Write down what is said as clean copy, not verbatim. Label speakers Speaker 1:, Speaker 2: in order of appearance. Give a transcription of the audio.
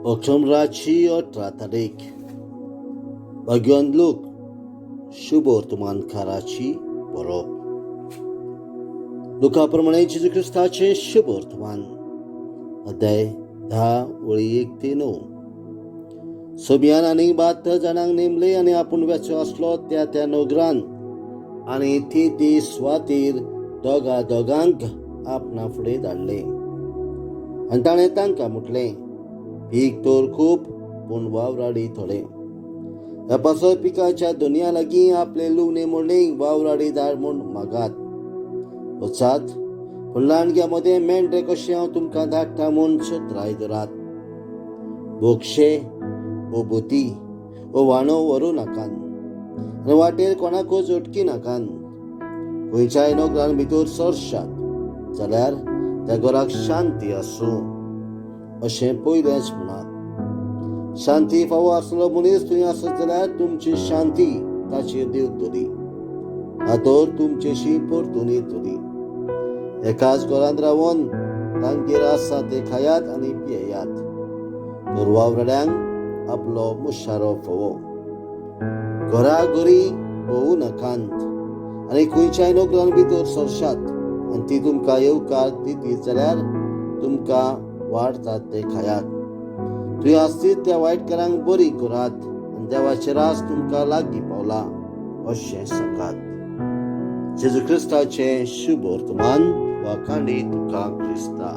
Speaker 1: ऑक्टोबराची 18 तारीख. भगवान लूक शुभ वर्तमानकाराची बरोवप. लुका प्रमाणे जेजू ख्रिस्ताचे शुभ वर्तमान अध्याय 10 वळी 1 ते 9. सोबियान आनी 72 जाणांक नेमले आनी आपूण वेचो आसलो त्या नोगरान आनी ती सुवातेर दोगांक आपणा फुडें धाडले. आनी ताणें तांकां म्हटलें, पीक तर खूब पूण वावराडी थोडे. ह्या पासत पिकाच्या दोनया लागीं आपले लुवणे मोडणेक वावराडी धाड म्हूण मागात. वचात, पूण लांडग्या मदें मेंढरे कशें हांव तुमकां धाडटा म्हूण सत्राय धरात. बोक्षे वो बोती वो वाणो व्हरू नाकान आनी वाटेर कोणाकूच अटकी नाकान. खंयच्याय नोकरान भितर सरशात जाल्यार त्या घराक शांती आसूं अशें पयलेंच म्हणात. शांती फावो आसलो मनीस थंय आसत जाल्यार तुमची शांती ताचेर देंवतली, हातोर तुमचेशी परतून येतली. एकाच घरांत रावन तांगेर आसा ते खायात आनी पियेयात. तर वावराड्यांक आपलो मुशारो फोवो. घराघरी भोवू नाकांत आनी खंयच्याय नोकरान भितर सरशात आनी ती तुमकां येवकार दितीत जाल्यार तुमकां वाडटात ते खायात. थंय आसतीत त्या वायटकारांक बरी करात आनी देवाचे रास तुमकां लागीं पावला अशें सांगात. जेजू ख्रिस्ताचें शुभ वर्तमान. वाखाणी तुका क्रिस्ता.